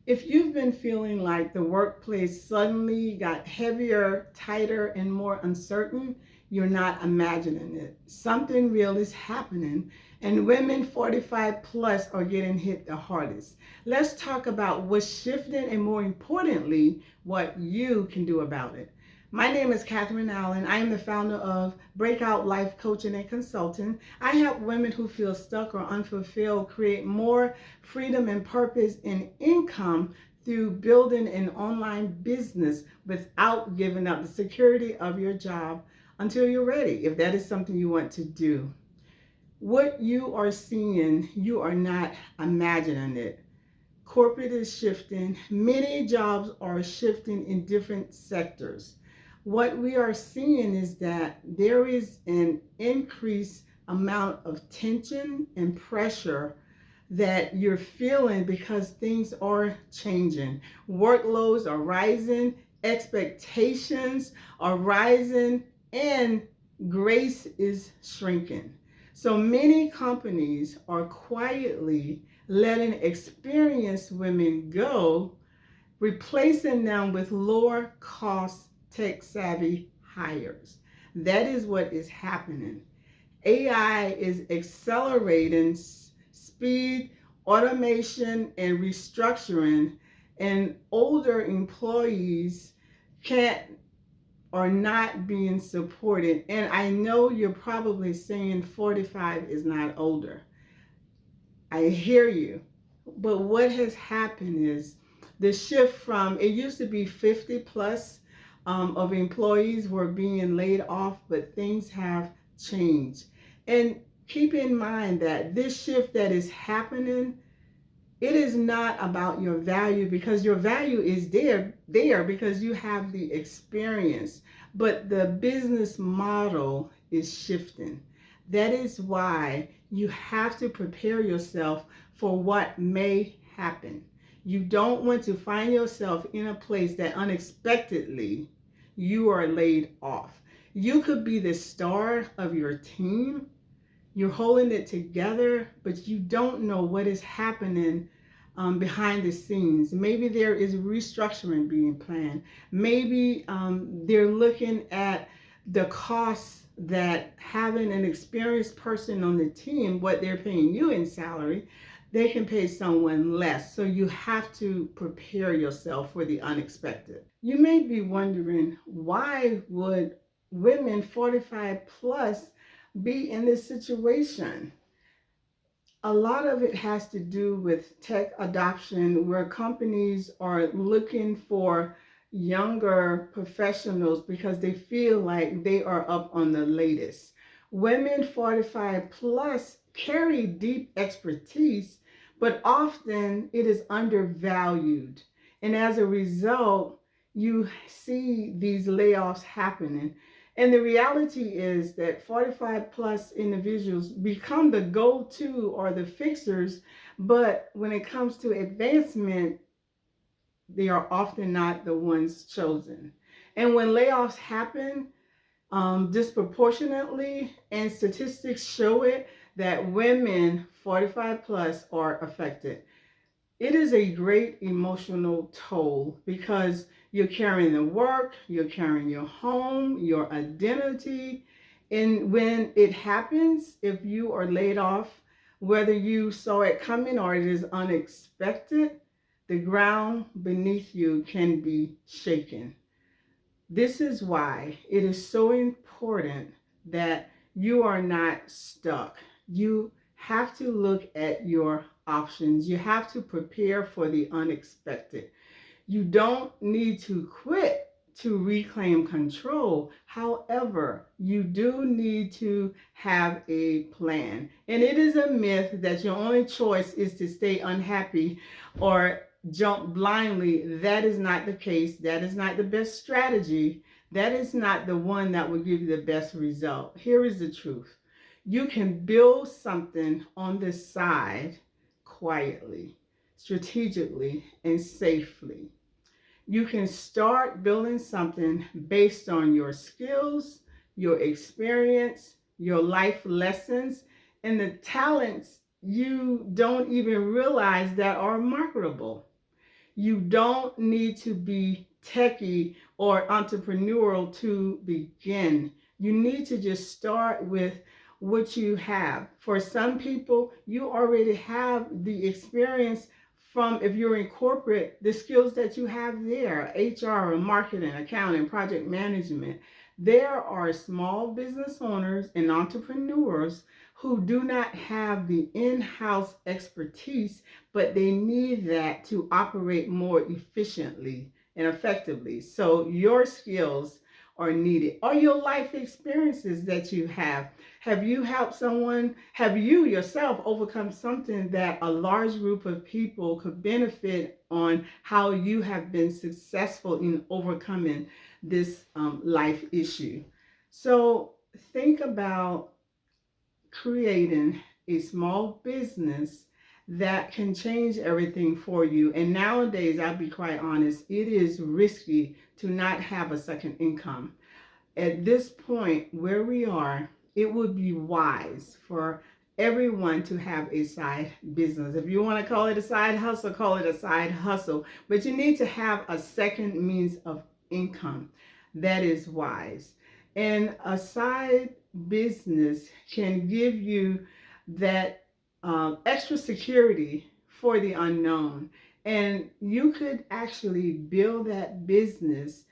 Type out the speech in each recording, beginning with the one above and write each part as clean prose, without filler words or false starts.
If you've been feeling like the workplace suddenly got heavier, tighter, and more uncertain, you're not imagining it. Something real is happening, and women 45 plus are getting hit the hardest. Let's talk about what's shifting and, more importantly, what you can do about it. My name is Catherine Allen. I am the founder of Breakout Life Coaching and Consulting. I help women who feel stuck or unfulfilled create more freedom and purpose and income through building an online business without giving up the security of your job until you're ready, if that is something you want to do. What you are seeing, you are not imagining it. Corporate is shifting. Many jobs are shifting in different sectors. What we are seeing is that there is an increased amount of tension and pressure that you're feeling because things are changing. Workloads are rising, expectations are rising, and grace is shrinking. So many companies are quietly letting experienced women go, replacing them with lower cost tech savvy hires. That is what is happening. AI is accelerating speed, automation, and restructuring, and older employees can't are not being supported. And I know you're probably saying 45 is not older. I hear you. But what has happened is the shift from it used to be 50 plus of employees were being laid off, but things have changed. And keep in mind that this shift that is happening, it is not about your value because your value is there because you have the experience, but the business model is shifting. That is why you have to prepare yourself for what may happen. You don't want to find yourself in a place that unexpectedly you are laid off. You could be the star of your team, you're holding it together, but you don't know what is happening behind the scenes. Maybe there is restructuring being planned. Maybe they're looking at the costs that having an experienced person on the team, what they're paying you in salary, they can pay someone less. So you have to prepare yourself for the unexpected. You may be wondering, why would women 45 plus be in this situation? A lot of it has to do with tech adoption, where companies are looking for younger professionals because they feel like they are up on the latest. Women 45 plus carry deep expertise, but often it is undervalued. And as a result, you see these layoffs happening. And the reality is that 45 plus individuals become the go to or the fixers, but when it comes to advancement, they are often not the ones chosen. And when layoffs happen disproportionately, and statistics show it, that women 45 plus are affected. It is a great emotional toll because you're carrying the work, you're carrying your home, your identity. And when it happens, if you are laid off, whether you saw it coming or it is unexpected, the ground beneath you can be shaken. This is why it is so important that you are not stuck. You have to look at your options. You have to prepare for the unexpected. You don't need to quit to reclaim control. However, you do need to have a plan. And it is a myth that your only choice is to stay unhappy or jump blindly. That is not the case. That is not the best strategy. That is not the one that will give you the best result. Here is the truth. You can build something on the side quietly, strategically, and safely. You can start building something based on your skills, your experience, your life lessons, and the talents you don't even realize that are marketable. You don't need to be techie or entrepreneurial to begin. You need to just start with what you have. For some people, you already have the experience from, if you're in corporate, the skills that you have there, HR and marketing, accounting, project management. There are small business owners and entrepreneurs who do not have the in-house expertise, but they need that to operate more efficiently and effectively. So your skills are needed, or your life experiences that you have. Have you helped someone? Have you yourself overcome something that a large group of people could benefit on, how you have been successful in overcoming this life issue? So think about creating a small business that can change everything for you. And nowadays, I'll be quite honest, it is risky to not have a second income. At this point where we are, it would be wise for everyone to have a side business. If you want to call it a side hustle, call it a side hustle. But you need to have a second means of income that is wise. And a side business can give you that extra security for the unknown. And you could actually build that business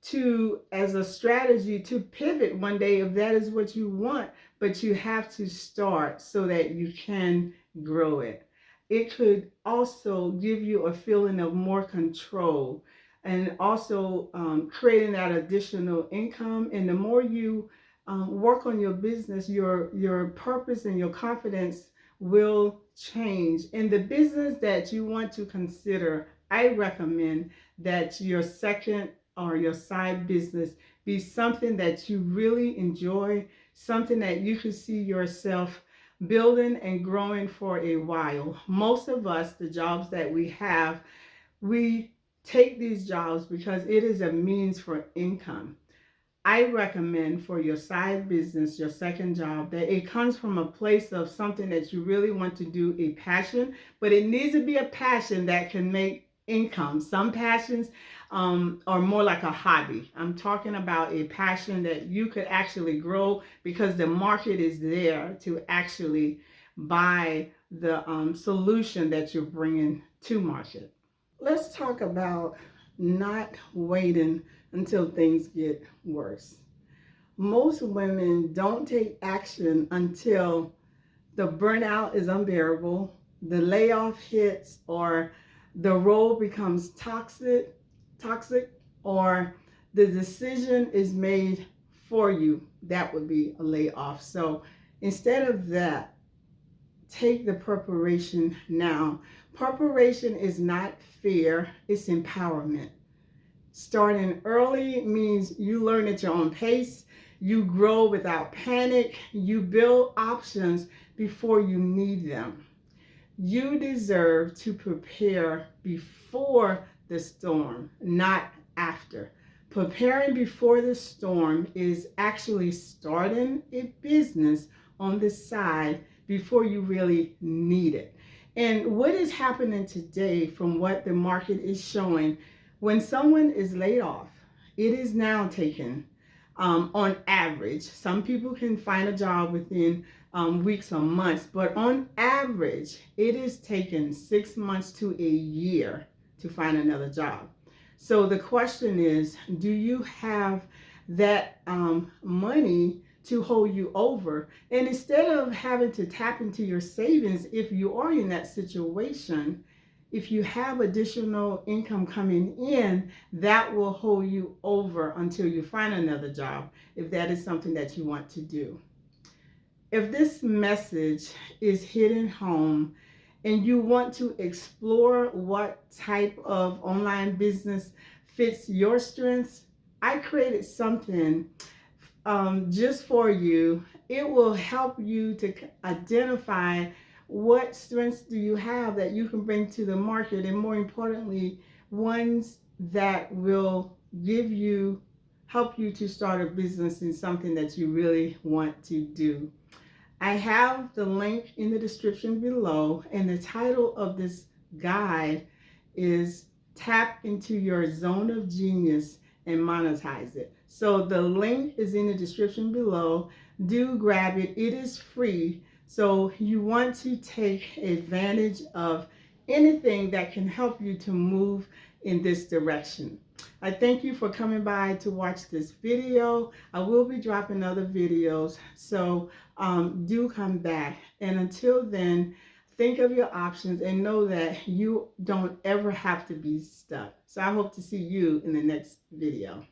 to, as a strategy to pivot one day if that is what you want, but you have to start so that you can grow it. It could also give you a feeling of more control, and also creating that additional income. And the more you work on your business, your purpose and your confidence will change. In the business that you want to consider, I recommend that your second or your side business be something that you really enjoy, something that you could see yourself building and growing for a while. Most of us, the jobs that we have, we take these jobs because it is a means for income. I recommend for your side business, your second job, that it comes from a place of something that you really want to do, a passion, but it needs to be a passion that can make income. Some passions are more like a hobby. I'm talking about a passion that you could actually grow because the market is there to actually buy the solution that you're bringing to market. Let's talk about not waiting until things get worse. Most women don't take action until the burnout is unbearable, the layoff hits, or the role becomes toxic, or the decision is made for you. That would be a layoff. So instead of that, take the preparation now. Preparation is not fear, it's empowerment. Starting early means you learn at your own pace, you grow without panic, you build options before you need them. You deserve to prepare before the storm, not after. Preparing before the storm is actually starting a business on the side before you really need it. And what is happening today, from what the market is showing, when someone is laid off, it is now taken on average. Some people can find a job within weeks or months, but on average, it is taken 6 months to a year to find another job. So the question is, do you have that money to hold you over? And instead of having to tap into your savings, if you are in that situation, if you have additional income coming in, that will hold you over until you find another job, if that is something that you want to do. If this message is hitting home and you want to explore what type of online business fits your strengths, I created something just for you. It will help you to identify what strengths do you have that you can bring to the market, and more importantly, ones that will help you to start a business in something that you really want to do. I have the link in the description below, and the title of this guide is tap into your zone of genius and monetize it. So the link is in the description below. Do grab it. It is free. So you want to take advantage of anything that can help you to move in this direction. I thank you for coming by to watch this video. I will be dropping other videos, so do come back. And until then, think of your options and know that you don't ever have to be stuck. So I hope to see you in the next video.